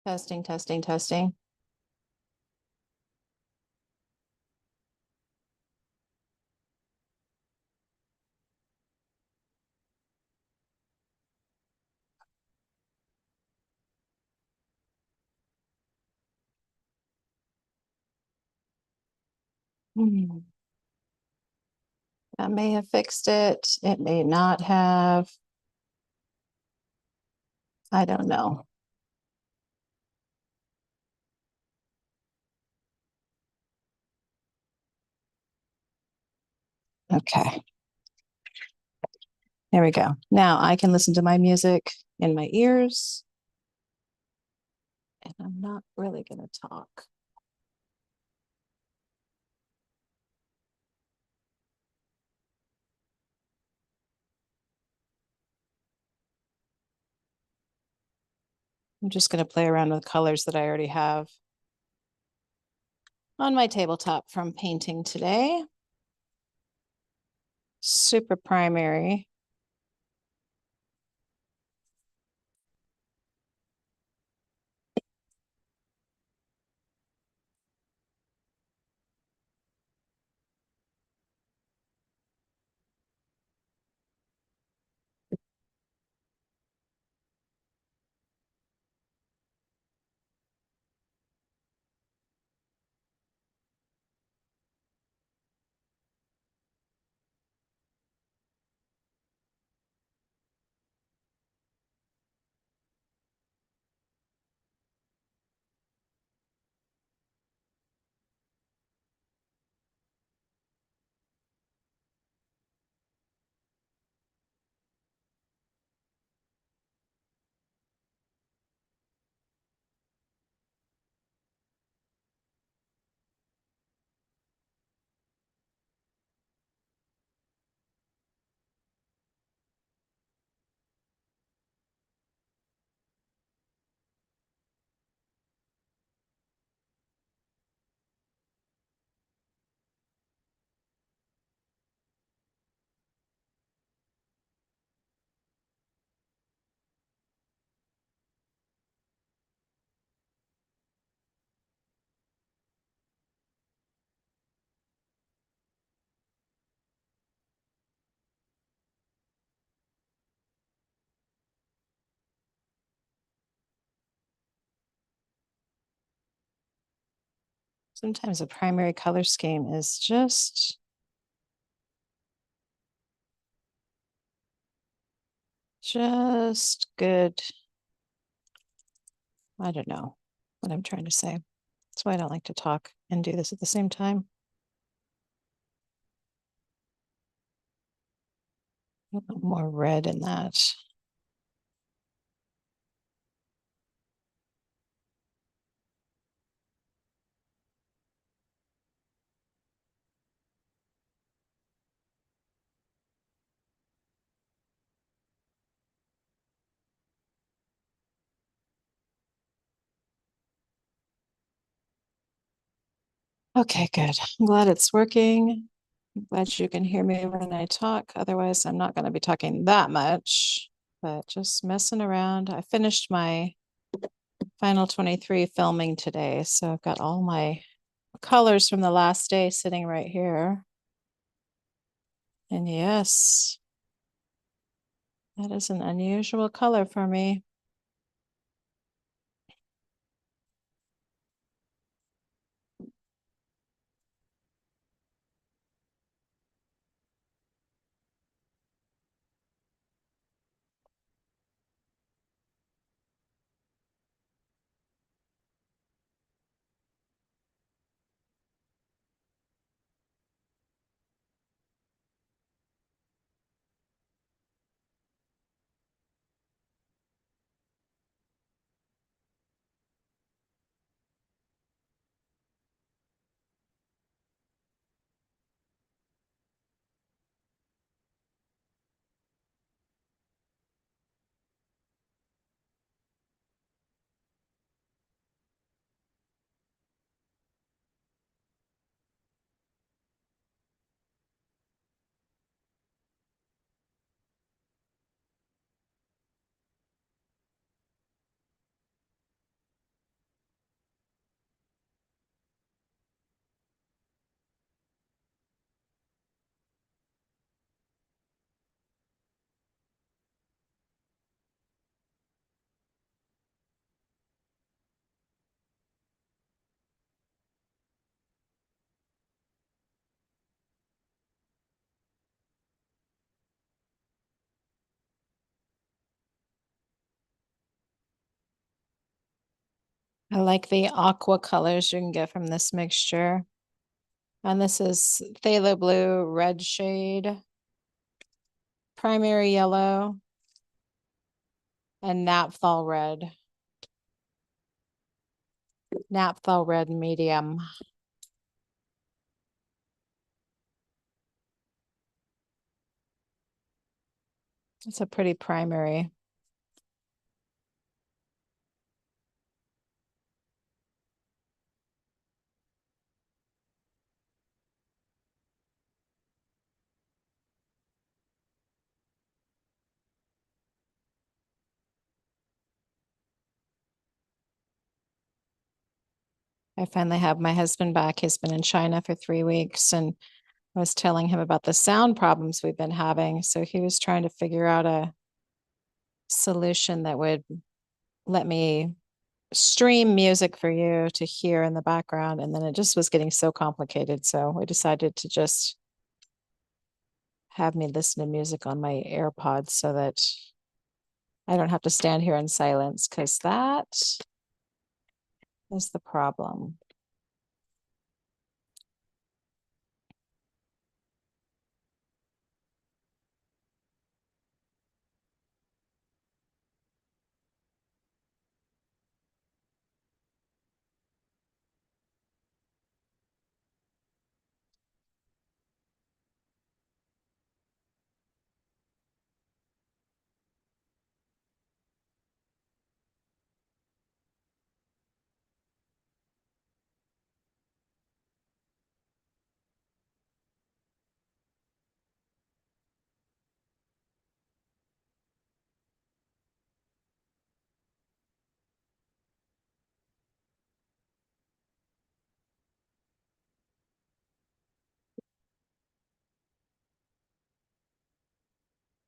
Testing, testing, testing. Hmm. That may have fixed it. It may not have. I don't know. Okay, there we go. Now I can listen to my music in my ears, and I'm not really going to talk. I'm just going to play around with colors that I already have on my tabletop from painting today. Super primary. Sometimes a primary color scheme is just good. I don't know what I'm trying to say. That's why I don't like to talk and do this at the same time. A little more red in that. Okay, good. I'm glad it's working. I'm glad you can hear me when I talk. Otherwise, I'm not going to be talking that much, but just messing around. I finished my Final 23 filming today, so I've got all my colors from the last day sitting right here. And yes, that is an unusual color for me. I like the aqua colors you can get from this mixture. And this is phthalo blue, red shade, primary yellow, and naphthol red. Naphthol red medium. It's a pretty primary. I finally have my husband back. He's been in China for 3 weeks, and I was telling him about the sound problems we've been having. So he was trying to figure out a solution that would let me stream music for you to hear in the background. And then it just was getting so complicated. So we decided to just have me listen to music on my AirPods so that I don't have to stand here in silence, because that is the problem.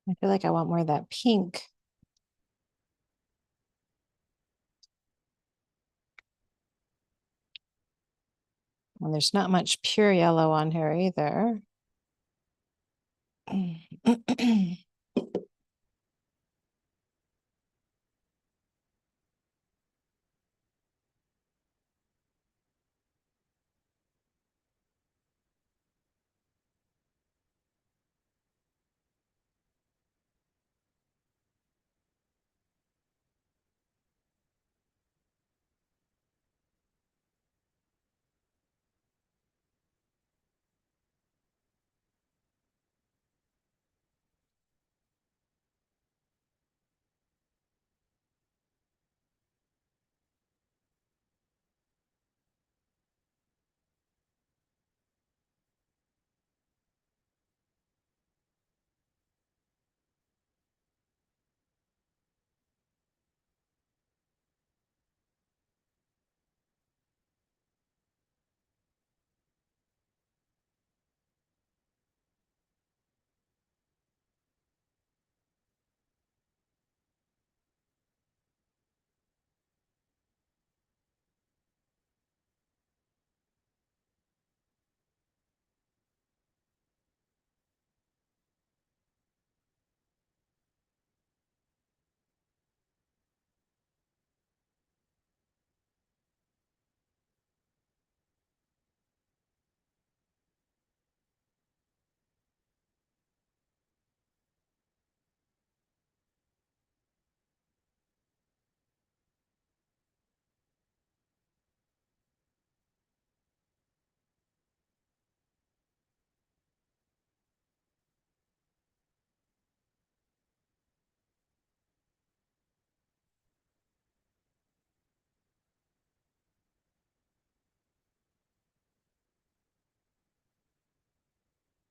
I feel like I want more of that pink. And there's not much pure yellow on here either.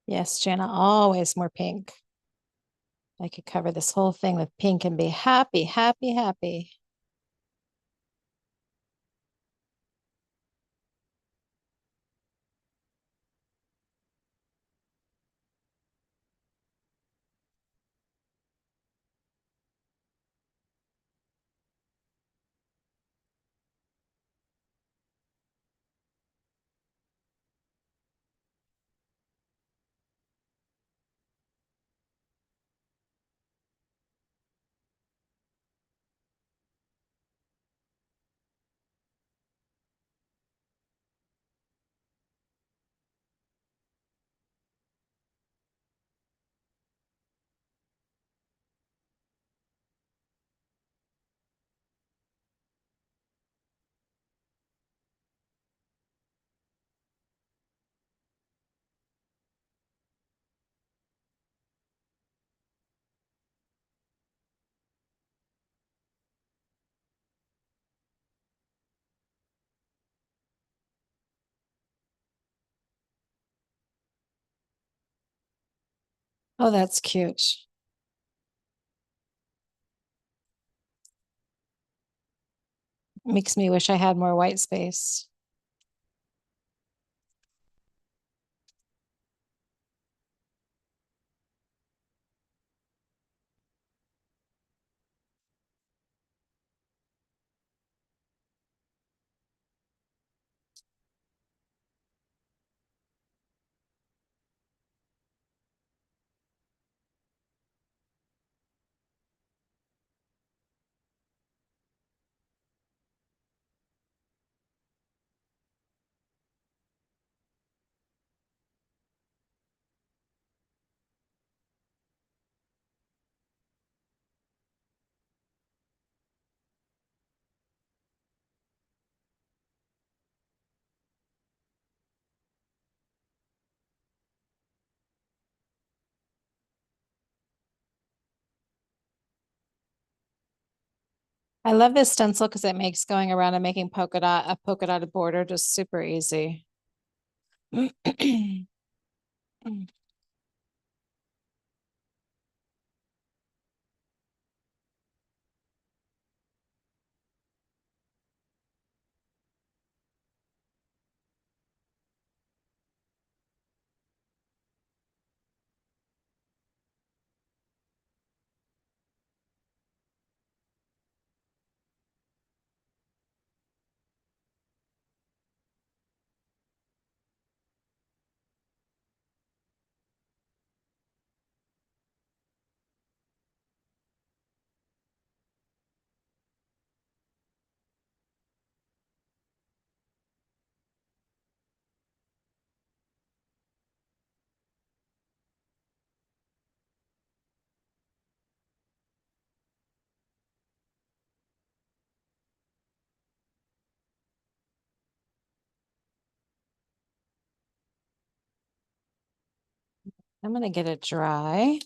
Yes, Jana, always more pink. I could cover this whole thing with pink and be happy, happy, happy. Oh, that's cute. Makes me wish I had more white space. I love this stencil because it makes going around and making a polka dotted border just super easy. I'm gonna get it dry.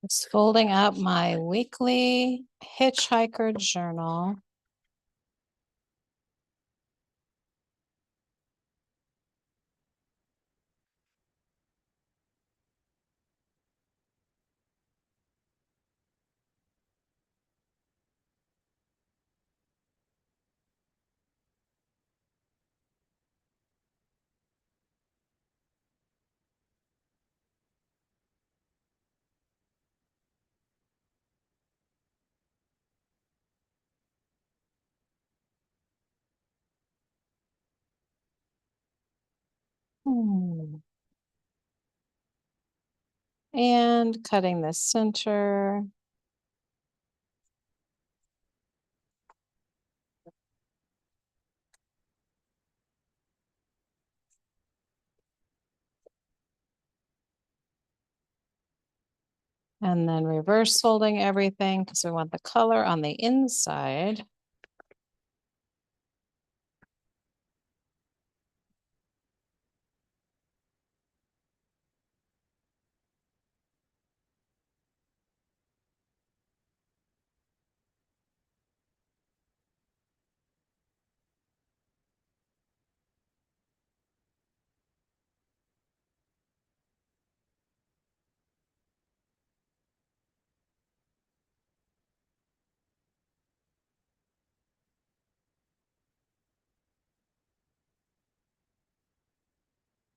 It's folding up my weekly hitchhiker journal. And cutting the center. And then reverse folding everything because we want the color on the inside.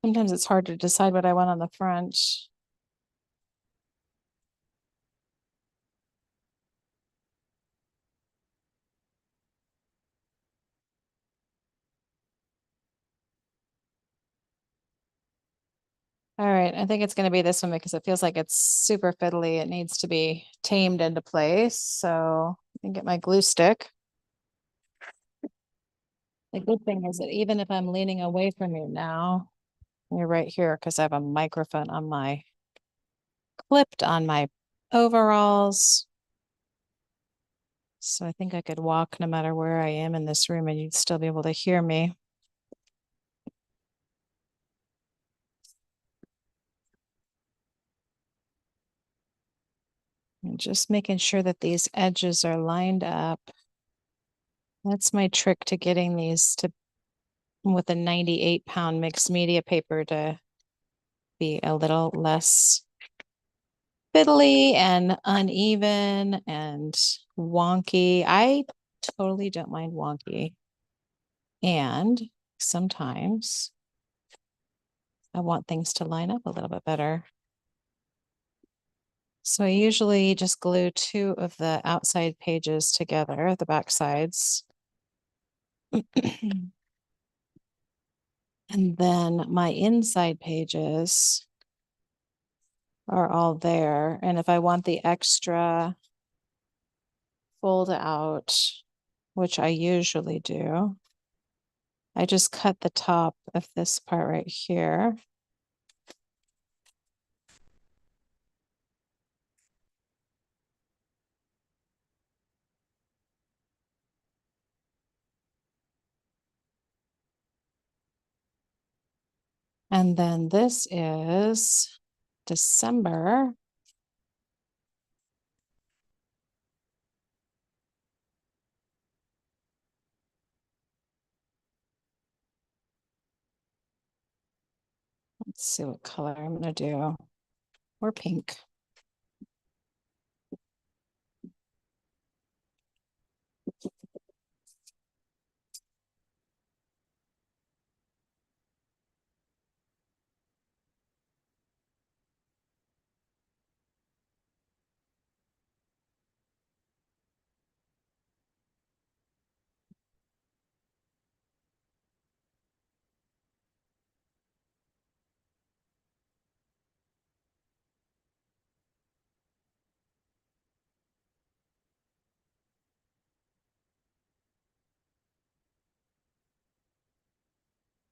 Sometimes it's hard to decide what I want on the front. All right, I think it's gonna be this one because it feels like it's super fiddly. It needs to be tamed into place. So I can get my glue stick. The good thing is that even if I'm leaning away from you now, you're right here because I have a microphone on my clipped on my overalls. So I think I could walk no matter where I am in this room and you'd still be able to hear me. And just making sure that these edges are lined up. That's my trick to getting these to with a 98-pound mixed media paper to be a little less fiddly and uneven and wonky. I totally don't mind wonky. And sometimes I want things to line up a little bit better. So I usually just glue two of the outside pages together, the back sides. And then my inside pages are all there. And if I want the extra fold out, which I usually do, I just cut the top of this part right here. And then this is December. Let's see what color I'm gonna do, or pink.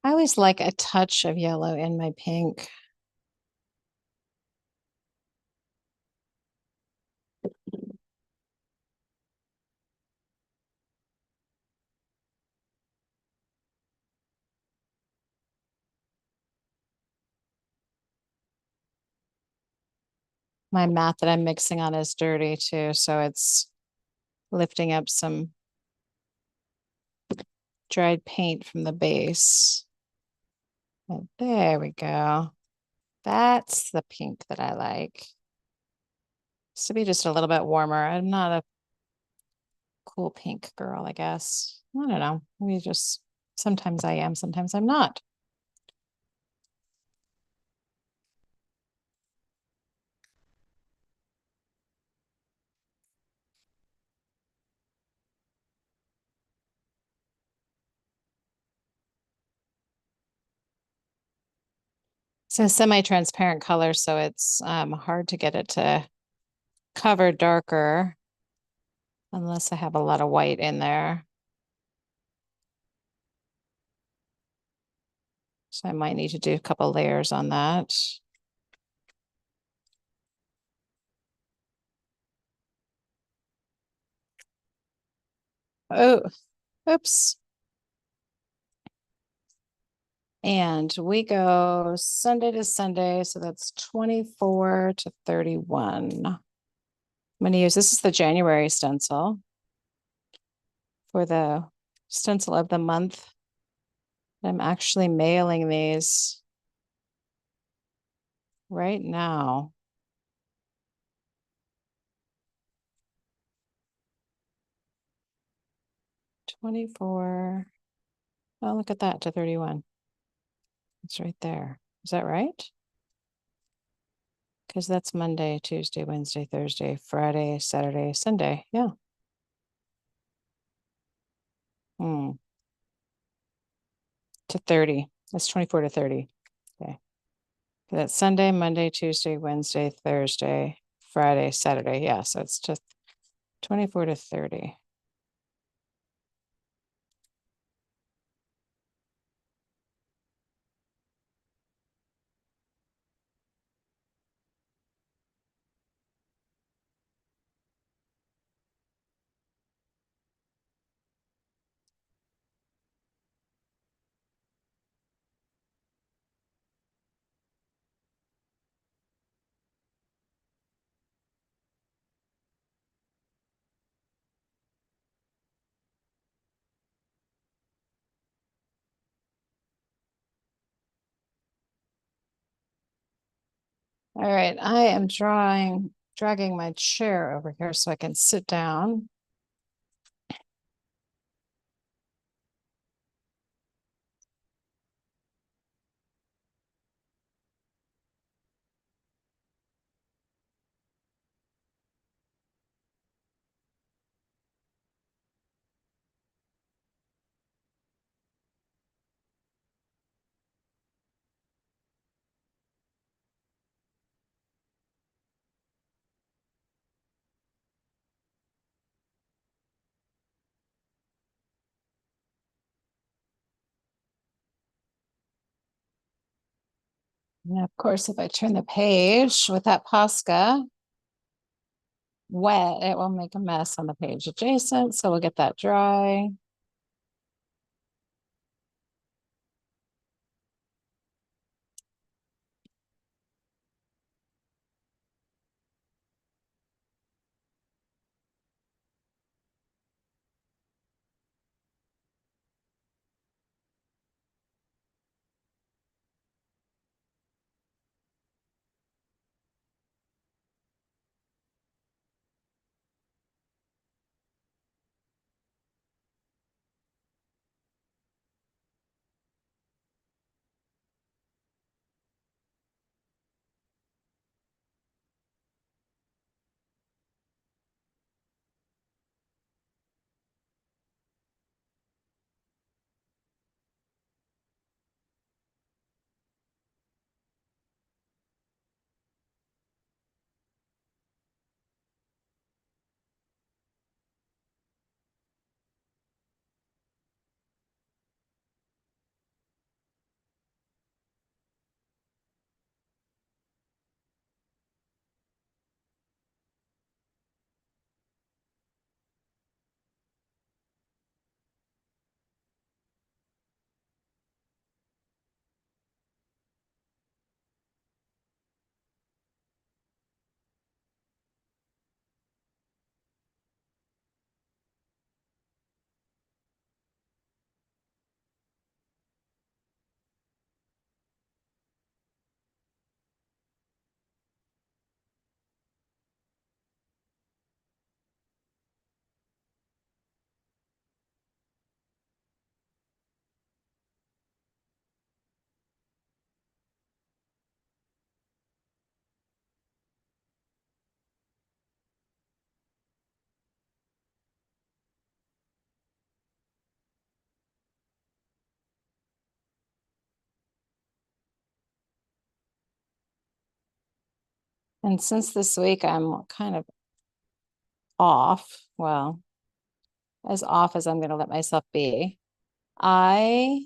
I always like a touch of yellow in my pink. My mat that I'm mixing on is dirty too, so it's lifting up some dried paint from the base. And there we go. That's the pink that I like. It's to be just a little bit warmer. I'm not a cool pink girl, I guess. I don't know. Maybe just sometimes I am, sometimes I'm not. It's a semi-transparent color, so it's hard to get it to cover darker unless I have a lot of white in there. So I might need to do a couple layers on that. Oh, oops. And we go Sunday to Sunday, so that's 24 to 31. I'm going to use, this is the January stencil for the stencil of the month. I'm actually mailing these right now. $24. Oh, look at that, to 31. It's right there. Is that right? Because that's Monday, Tuesday, Wednesday, Thursday, Friday, Saturday, Sunday. Yeah. To 30. That's 24 to 30. Okay. That's Sunday, Monday, Tuesday, Wednesday, Thursday, Friday, Saturday. Yeah, so it's just 24 to 30. All right, I am dragging my chair over here so I can sit down. And of course, if I turn the page with that Posca wet, it will make a mess on the page adjacent. So we'll get that dry. And since this week I'm kind of off, well, as off as I'm going to let myself be, I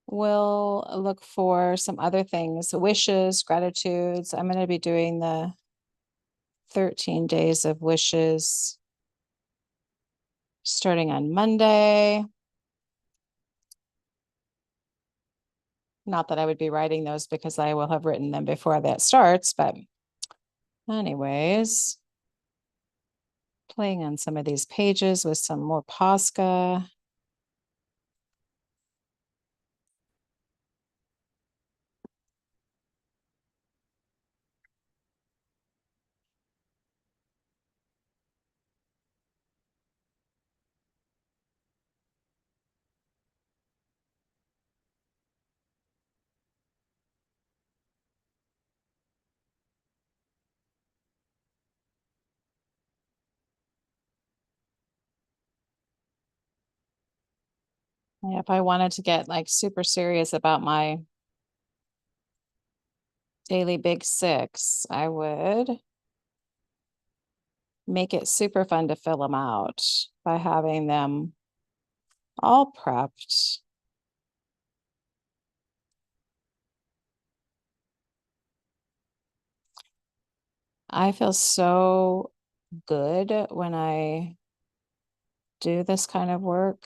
will look for some other things, wishes, gratitudes. I'm going to be doing the 13 days of wishes starting on Monday. Not that I would be writing those because I will have written them before that starts, but anyways, playing on some of these pages with some more Posca. Yeah, if I wanted to get like super serious about my daily big six, I would make it super fun to fill them out by having them all prepped. I feel so good when I do this kind of work.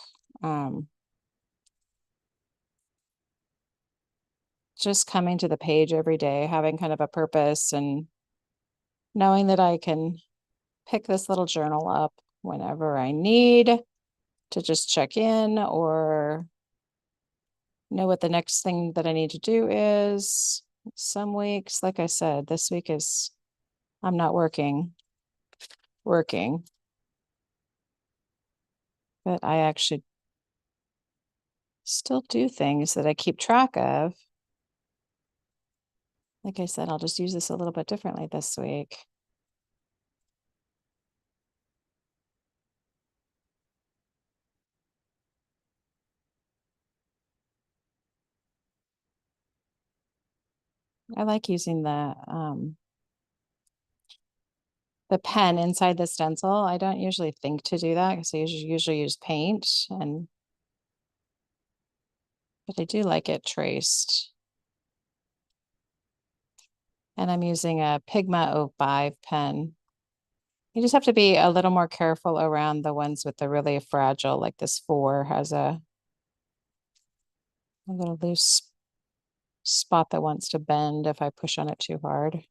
Just coming to the page every day, having kind of a purpose and knowing that I can pick this little journal up whenever I need to just check in or know what the next thing that I need to do is. Some weeks, like I said, this week is I'm not working, but I actually still do things that I keep track of. Like I said, I'll just use this a little bit differently this week. I like using the pen inside the stencil. I don't usually think to do that because I usually use paint but I do like it traced. And I'm using a Pigma 05 pen. You just have to be a little more careful around the ones with the really fragile, like this 4 has a little loose spot that wants to bend if I push on it too hard.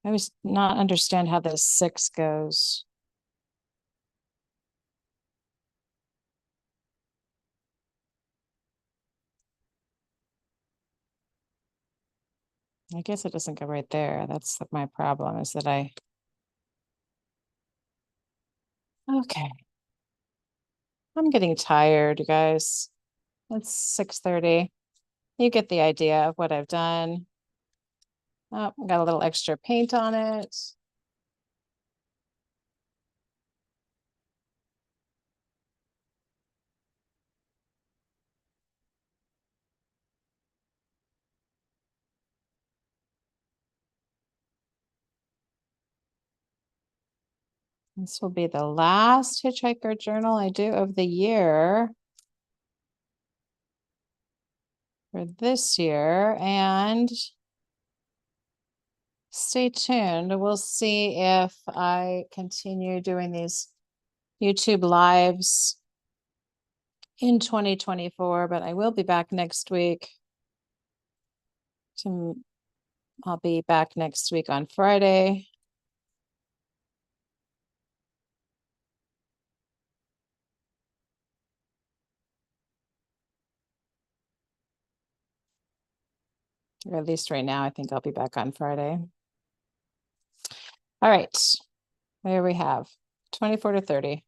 I always not understand how this 6 goes. I guess it doesn't go right there. That's my problem is that okay. I'm getting tired, you guys. It's 6:30. You get the idea of what I've done. Oh, got a little extra paint on it. This will be the last Hitchhiker journal I do of the year for this year. And stay tuned. We'll see if I continue doing these YouTube lives in 2024, but I will be back next week. I'll be back next week on Friday. Or at least right now, I think I'll be back on Friday. All right. There we have 24 to 30.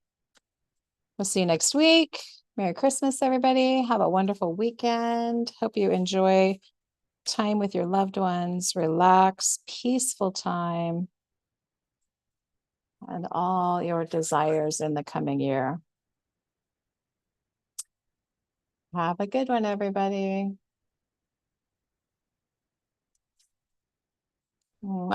We'll see you next week. Merry Christmas, everybody. Have a wonderful weekend. Hope you enjoy time with your loved ones, relax, peaceful time, and all your desires in the coming year. Have a good one, everybody. Wow.